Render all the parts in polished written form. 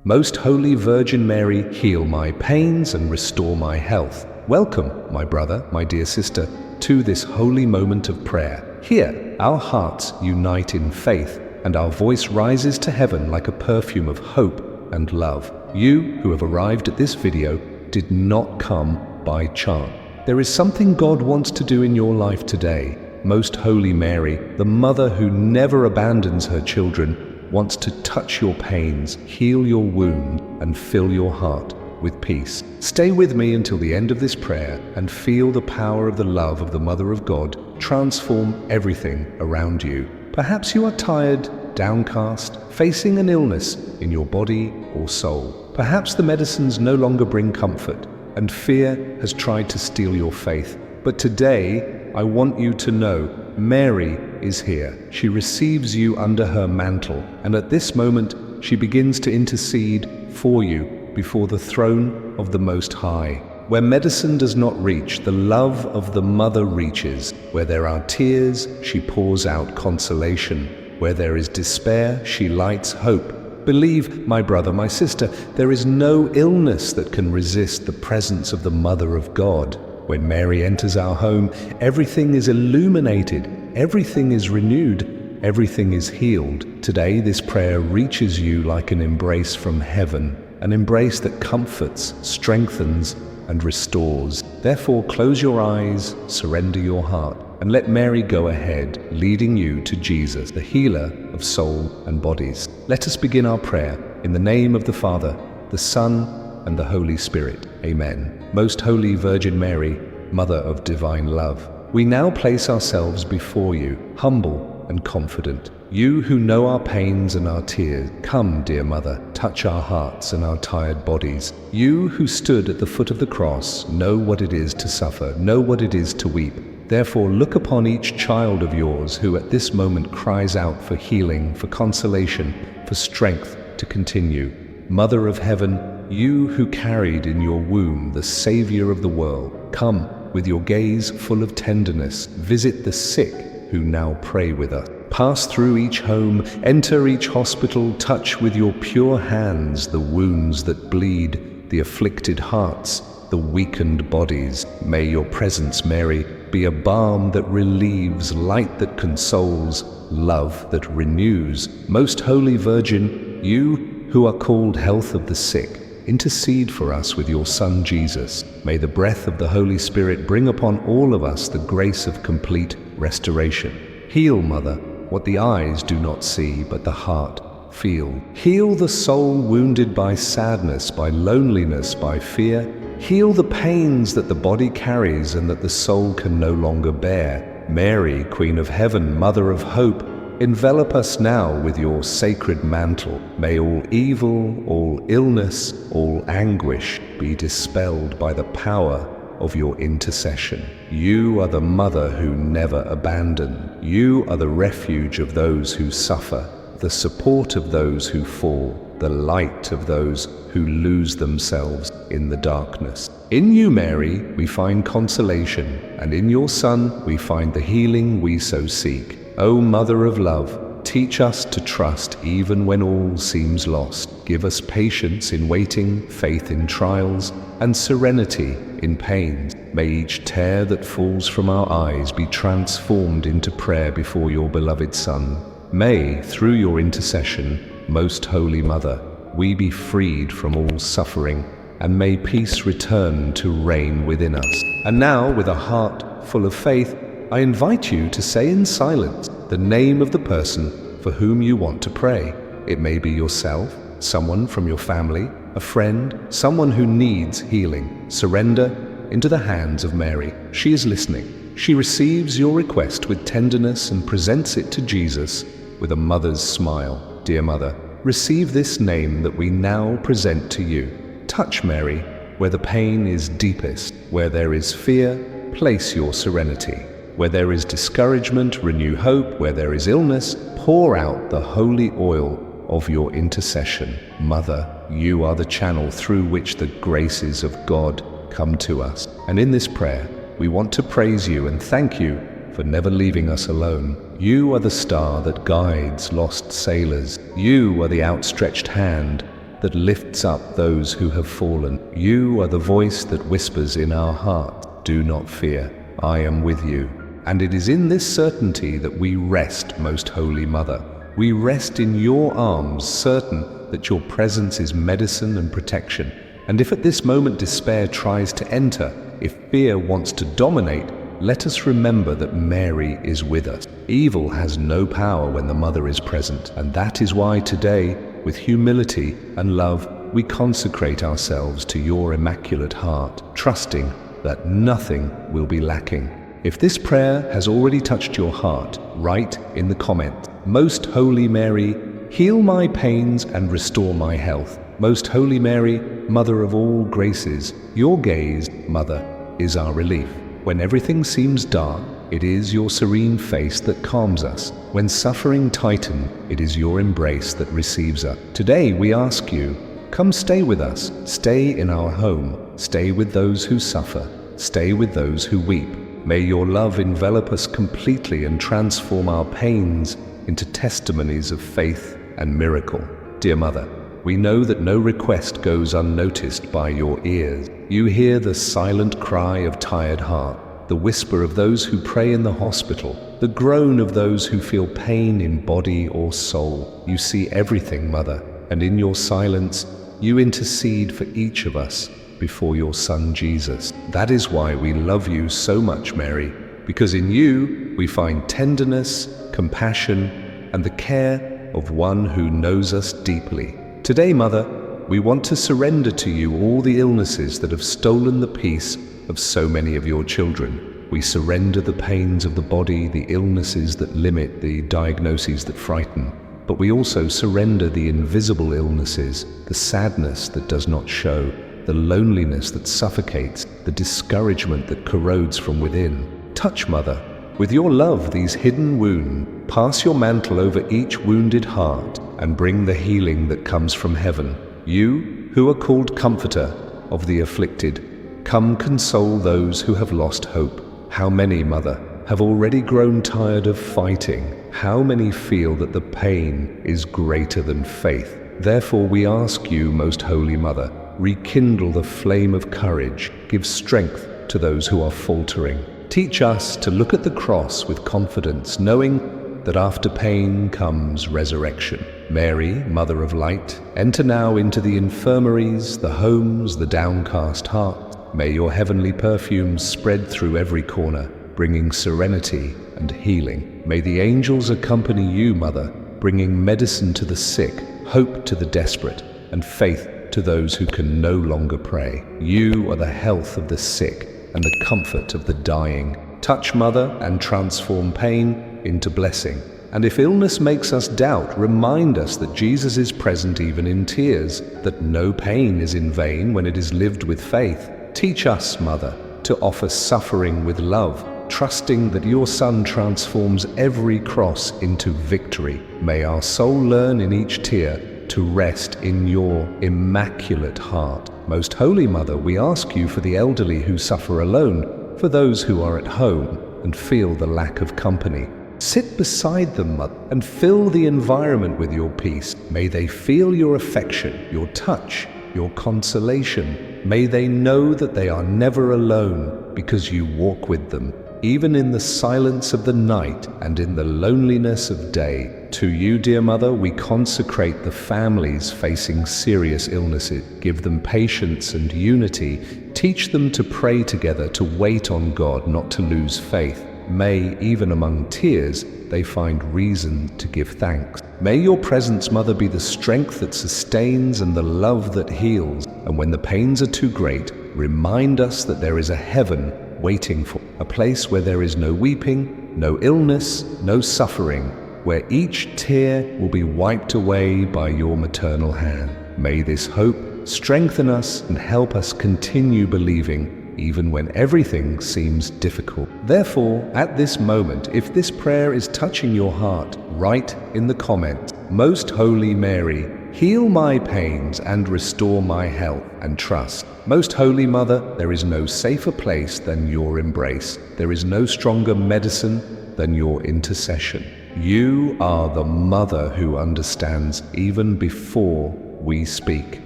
Most Holy Virgin Mary, heal my pains and restore my health. Welcome, my brother, my dear sister, to this holy moment of prayer. Here, our hearts unite in faith, and our voice rises to heaven like a perfume of hope and love. You who have arrived at this video did not come by chance. There is something God wants to do in your life today. Most Holy Mary, the mother who never abandons her children, wants to touch your pains, heal your wound, and fill your heart with peace. Stay with me until the end of this prayer and feel the power of the love of the Mother of God transform everything around you. Perhaps you are tired, downcast, facing an illness in your body or soul. Perhaps the medicines no longer bring comfort, and fear has tried to steal your faith. But today, I want you to know, Mary is here. She receives you under her mantle, and at this moment, she begins to intercede for you before the throne of the Most High. Where medicine does not reach, the love of the Mother reaches. Where there are tears, she pours out consolation. Where there is despair, she lights hope. Believe, my brother, my sister, there is no illness that can resist the presence of the Mother of God. When Mary enters our home, everything is illuminated, everything is renewed, everything is healed. Today, this prayer reaches you like an embrace from heaven, an embrace that comforts, strengthens, and restores. Therefore, close your eyes, surrender your heart, and let Mary go ahead, leading you to Jesus, the healer of soul and bodies. Let us begin our prayer in the name of the Father, the Son, and the Holy Spirit. Amen. Most Holy Virgin Mary, Mother of Divine Love, we now place ourselves before you, humble and confident. You who know our pains and our tears, come, dear Mother, touch our hearts and our tired bodies. You who stood at the foot of the cross, know what it is to suffer, know what it is to weep. Therefore, look upon each child of yours who at this moment cries out for healing, for consolation, for strength to continue. Mother of Heaven, you who carried in your womb the Savior of the world, come with your gaze full of tenderness, visit the sick who now pray with us. Pass through each home, enter each hospital, touch with your pure hands the wounds that bleed, the afflicted hearts, the weakened bodies. May your presence, Mary, be a balm that relieves, light that consoles, love that renews. Most Holy Virgin, you who are called Health of the Sick, intercede for us with your Son Jesus. May the breath of the Holy Spirit bring upon all of us the grace of complete restoration. Heal, Mother, what the eyes do not see, but the heart feel. Heal the soul wounded by sadness, by loneliness, by fear. Heal the pains that the body carries and that the soul can no longer bear. Mary, Queen of Heaven, Mother of Hope, envelop us now with your sacred mantle. May all evil, all illness, all anguish be dispelled by the power of your intercession. You are the Mother who never abandons. You are the refuge of those who suffer, the support of those who fall, the light of those who lose themselves in the darkness. In you, Mary, we find consolation, and in your Son we find the healing we so seek. O Mother of Love, teach us to trust even when all seems lost. Give us patience in waiting, faith in trials, and serenity in pains. May each tear that falls from our eyes be transformed into prayer before your beloved Son. May, through your intercession, Most Holy Mother, we be freed from all suffering, and may peace return to reign within us. And now, with a heart full of faith, I invite you to say in silence the name of the person for whom you want to pray. It may be yourself, someone from your family, a friend, someone who needs healing. Surrender into the hands of Mary. She is listening. She receives your request with tenderness and presents it to Jesus with a mother's smile. Dear Mother, receive this name that we now present to you. Touch Mary where the pain is deepest. Where there is fear, place your serenity. Where there is discouragement, renew hope. Where there is illness, pour out the holy oil of your intercession. Mother, you are the channel through which the graces of God come to us. And in this prayer, we want to praise you and thank you for never leaving us alone. You are the star that guides lost sailors. You are the outstretched hand that lifts up those who have fallen. You are the voice that whispers in our heart, "Do not fear, I am with you." And it is in this certainty that we rest, Most Holy Mother. We rest in your arms, certain that your presence is medicine and protection. And if at this moment despair tries to enter, if fear wants to dominate, let us remember that Mary is with us. Evil has no power when the Mother is present, and that is why today, with humility and love, we consecrate ourselves to your Immaculate Heart, trusting that nothing will be lacking. If this prayer has already touched your heart, write in the comment, "Most Holy Mary, heal my pains and restore my health." Most Holy Mary, Mother of all graces, your gaze, Mother, is our relief. When everything seems dark, it is your serene face that calms us. When suffering tighten, it is your embrace that receives us. Today we ask you, come stay with us, stay in our home, stay with those who suffer, stay with those who weep. May your love envelop us completely and transform our pains into testimonies of faith and miracle. Dear Mother, we know that no request goes unnoticed by your ears. You hear the silent cry of tired heart, the whisper of those who pray in the hospital, the groan of those who feel pain in body or soul. You see everything, Mother, and in your silence, you intercede for each of us before your Son Jesus. That is why we love you so much, Mary, because in you we find tenderness, compassion, and the care of one who knows us deeply. Today, Mother, we want to surrender to you all the illnesses that have stolen the peace of so many of your children. We surrender the pains of the body, the illnesses that limit, the diagnoses that frighten. But we also surrender the invisible illnesses, the sadness that does not show, the loneliness that suffocates, the discouragement that corrodes from within. Touch, Mother, with your love these hidden wounds. Pass your mantle over each wounded heart and bring the healing that comes from heaven. You, who are called Comforter of the afflicted, come console those who have lost hope. How many, Mother, have already grown tired of fighting? How many feel that the pain is greater than faith? Therefore we ask you, Most Holy Mother, rekindle the flame of courage, give strength to those who are faltering. Teach us to look at the cross with confidence, knowing that after pain comes resurrection. Mary, Mother of Light, enter now into the infirmaries, the homes, the downcast heart. May your heavenly perfumes spread through every corner, bringing serenity and healing. May the angels accompany you, Mother, bringing medicine to the sick, hope to the desperate, and faith to those who can no longer pray. You are the health of the sick and the comfort of the dying. Touch, Mother, and transform pain into blessing. And if illness makes us doubt, remind us that Jesus is present even in tears, that no pain is in vain when it is lived with faith. Teach us, Mother, to offer suffering with love, trusting that your Son transforms every cross into victory. May our soul learn in each tear to rest in your Immaculate Heart. Most Holy Mother, we ask you for the elderly who suffer alone, for those who are at home and feel the lack of company. Sit beside them, Mother, and fill the environment with your peace. May they feel your affection, your touch, your consolation. May they know that they are never alone because you walk with them, even in the silence of the night and in the loneliness of day. To you, dear Mother, we consecrate the families facing serious illnesses. Give them patience and unity. Teach them to pray together, to wait on God, not to lose faith. May, even among tears, they find reason to give thanks. May your presence, Mother, be the strength that sustains and the love that heals. And when the pains are too great, remind us that there is a heaven waiting for, a place where there is no weeping, no illness, no suffering, where each tear will be wiped away by your maternal hand. May this hope strengthen us and help us continue believing even when everything seems difficult. Therefore, at this moment, if this prayer is touching your heart, write in the comments, "Most Holy Mary, heal my pains and restore my health and trust." Most Holy Mother, there is no safer place than your embrace. There is no stronger medicine than your intercession. You are the Mother who understands even before we speak.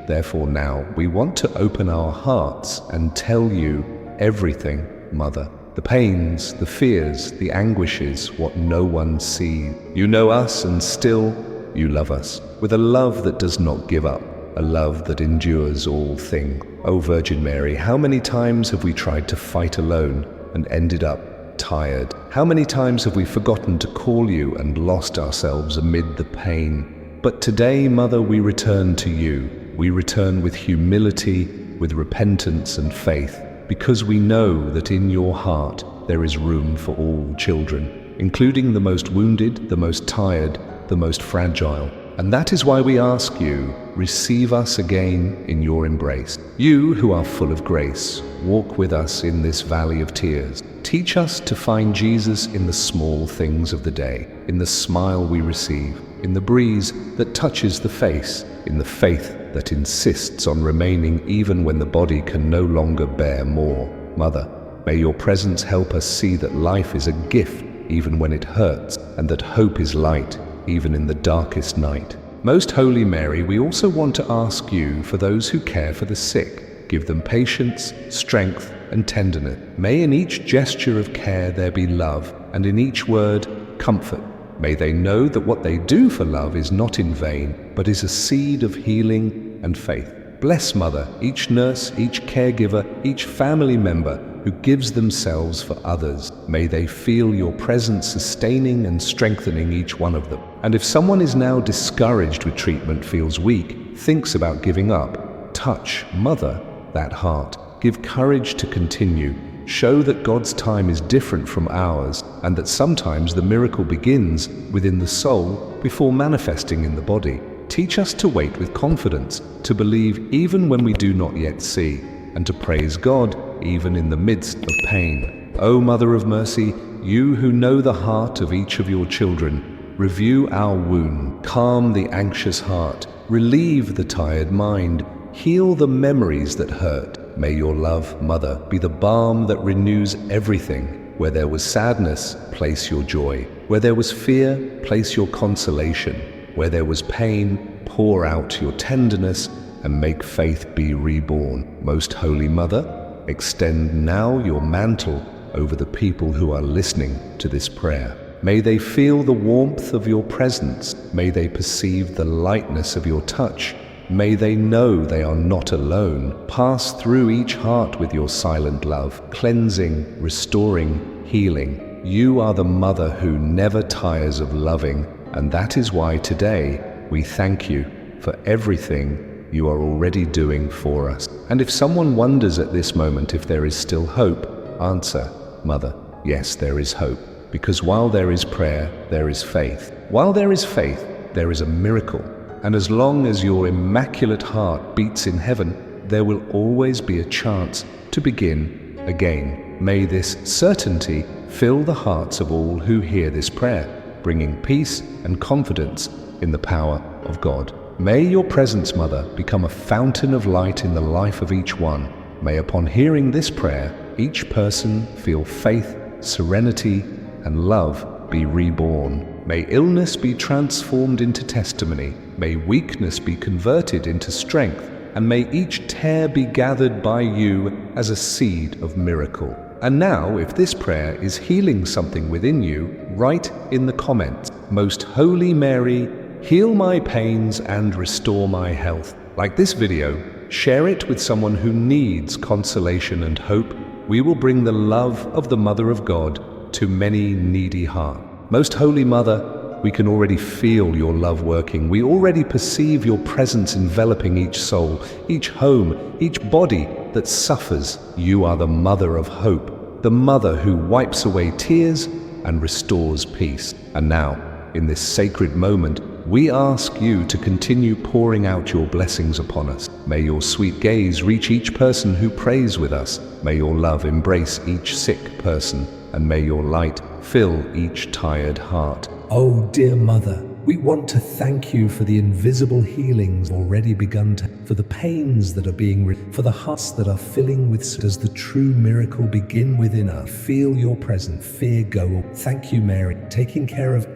Therefore now we want to open our hearts and tell you everything, Mother. The pains, the fears, the anguishes, what no one sees. You know us and still you love us with a love that does not give up, a love that endures all things. O Virgin Mary, how many times have we tried to fight alone and ended up tired? How many times have we forgotten to call you and lost ourselves amid the pain? But today, Mother, we return to you. We return with humility, with repentance and faith, because we know that in your heart there is room for all children, including the most wounded, the most tired, the most fragile. And that is why we ask you, receive us again in your embrace. You who are full of grace, walk with us in this valley of tears. Teach us to find Jesus in the small things of the day, in the smile we receive, in the breeze that touches the face, in the faith that insists on remaining even when the body can no longer bear more. Mother, may your presence help us see that life is a gift even when it hurts, and that hope is light even in the darkest night. Most Holy Mary, we also want to ask you for those who care for the sick. Give them patience, strength, and tenderness. May in each gesture of care there be love, and in each word, comfort. May they know that what they do for love is not in vain, but is a seed of healing and faith. Bless, Mother, each nurse, each caregiver, each family member who gives themselves for others. May they feel your presence sustaining and strengthening each one of them. And if someone is now discouraged with treatment, feels weak, thinks about giving up, touch, Mother, that heart. Give courage to continue. Show that God's time is different from ours, and that sometimes the miracle begins within the soul before manifesting in the body. Teach us to wait with confidence, to believe even when we do not yet see, and to praise God even in the midst of pain. O Mother of Mercy, you who know the heart of each of your children, review our wound, calm the anxious heart, relieve the tired mind, heal the memories that hurt. May your love, Mother, be the balm that renews everything. Where there was sadness, place your joy. Where there was fear, place your consolation. Where there was pain, pour out your tenderness and make faith be reborn. Most Holy Mother, extend now your mantle over the people who are listening to this prayer. May they feel the warmth of your presence. May they perceive the lightness of your touch. May they know they are not alone. Pass through each heart with your silent love, cleansing, restoring, healing. You are the Mother who never tires of loving, and that is why today we thank you for everything you are already doing for us. And if someone wonders at this moment if there is still hope, answer, Mother, yes, there is hope. Because while there is prayer, there is faith. While there is faith, there is a miracle. And as long as your immaculate heart beats in heaven, there will always be a chance to begin again. May this certainty fill the hearts of all who hear this prayer, bringing peace and confidence in the power of God. May your presence, Mother, become a fountain of light in the life of each one. May upon hearing this prayer, each person feel faith, serenity, and love be reborn. May illness be transformed into testimony. May weakness be converted into strength. And may each tear be gathered by you as a seed of miracle. And now, if this prayer is healing something within you, write in the comments, Most Holy Mary, heal my pains and restore my health. Like this video, share it with someone who needs consolation and hope. We will bring the love of the Mother of God to many needy hearts. Most Holy Mother, we can already feel your love working. We already perceive your presence enveloping each soul, each home, each body that suffers. You are the Mother of hope, the Mother who wipes away tears and restores peace. And now, in this sacred moment, we ask you to continue pouring out your blessings upon us. May your sweet gaze reach each person who prays with us. May your love embrace each sick person, and may your light fill each tired heart. Oh, dear Mother, We want to thank you for the invisible healings already begun, for the pains that are being for the hearts that are filling with. Does the true miracle begin within us? Feel your presence, fear go. Thank you, Mary, taking care of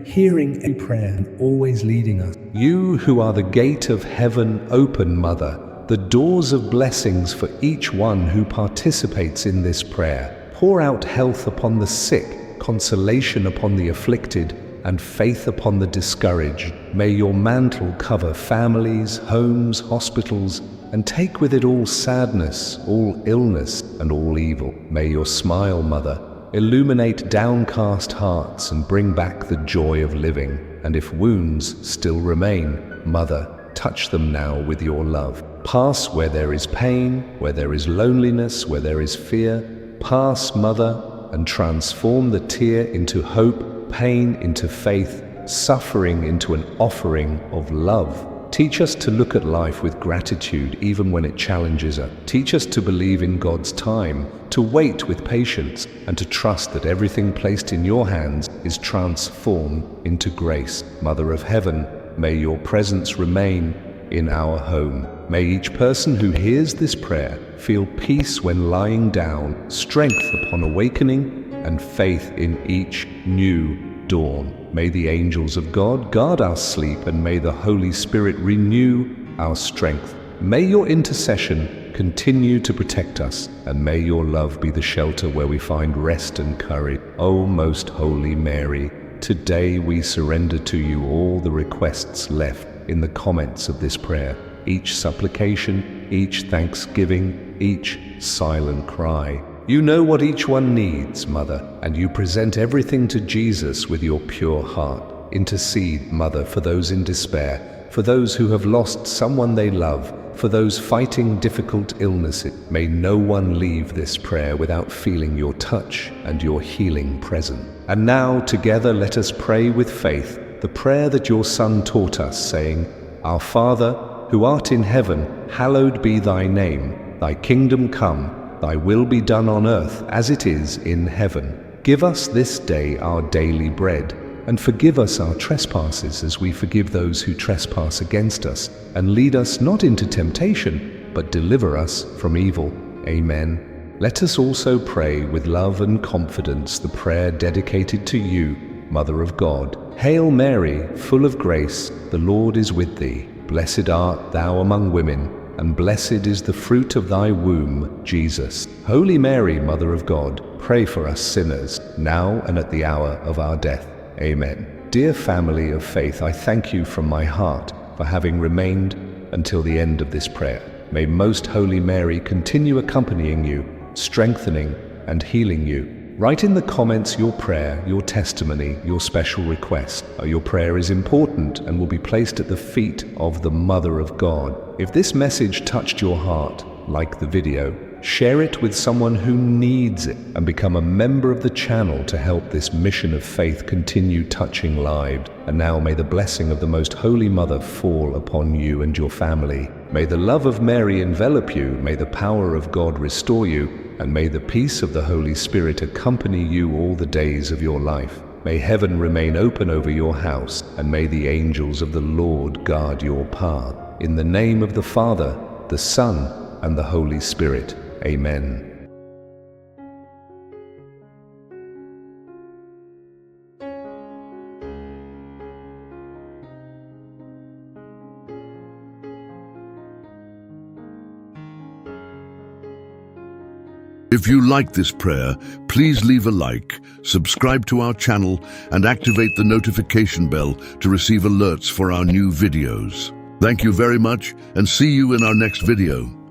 hearing every prayer and always leading us. You who are the gate of heaven, open, Mother, the doors of blessings for each one who participates in this prayer. Pour out health upon the sick, consolation upon the afflicted, and faith upon the discouraged. May your mantle cover families, homes, hospitals, and take with it all sadness, all illness, and all evil. May your smile, Mother, illuminate downcast hearts and bring back the joy of living. And if wounds still remain, Mother, touch them now with your love. Pass where there is pain, where there is loneliness, where there is fear. Pass, Mother, and transform the tear into hope, pain into faith, suffering into an offering of love. Teach us to look at life with gratitude even when it challenges us. Teach us to believe in God's time, to wait with patience, and to trust that everything placed in your hands is transformed into grace. Mother of Heaven, may your presence remain in our home. May each person who hears this prayer feel peace when lying down, strength upon awakening, and faith in each new dawn. May the angels of God guard our sleep, and may the Holy Spirit renew our strength. May your intercession continue to protect us, and may your love be the shelter where we find rest and courage. O most holy Mary, today we surrender to you all the requests left in the comments of this prayer, each supplication, each thanksgiving, each silent cry. You know what each one needs, Mother, and you present everything to Jesus with your pure heart. Intercede, Mother, for those in despair, for those who have lost someone they love, for those fighting difficult illnesses. May no one leave this prayer without feeling your touch and your healing presence. And now, together, let us pray with faith the prayer that your Son taught us, saying, Our Father, who art in heaven, hallowed be thy name. Thy kingdom come. Thy will be done on earth as it is in heaven. Give us this day our daily bread, and forgive us our trespasses as we forgive those who trespass against us. And lead us not into temptation, but deliver us from evil. Amen. Let us also pray with love and confidence the prayer dedicated to you, Mother of God. Hail Mary, full of grace, the Lord is with thee. Blessed art thou among women, and blessed is the fruit of thy womb, Jesus. Holy Mary, Mother of God, pray for us sinners, now and at the hour of our death. Amen. Dear family of faith, I thank you from my heart for having remained until the end of this prayer. May Most Holy Mary continue accompanying you, strengthening and healing you. Write in the comments your prayer, your testimony, your special request. Your prayer is important and will be placed at the feet of the Mother of God. If this message touched your heart, like the video, share it with someone who needs it, and become a member of the channel to help this mission of faith continue touching lives. And now may the blessing of the Most Holy Mother fall upon you and your family. May the love of Mary envelop you, may the power of God restore you, and may the peace of the Holy Spirit accompany you all the days of your life. May heaven remain open over your house, and may the angels of the Lord guard your path. In the name of the Father, the Son, and the Holy Spirit. Amen. If you like this prayer, please leave a like, subscribe to our channel, and activate the notification bell to receive alerts for our new videos. Thank you very much, and see you in our next video.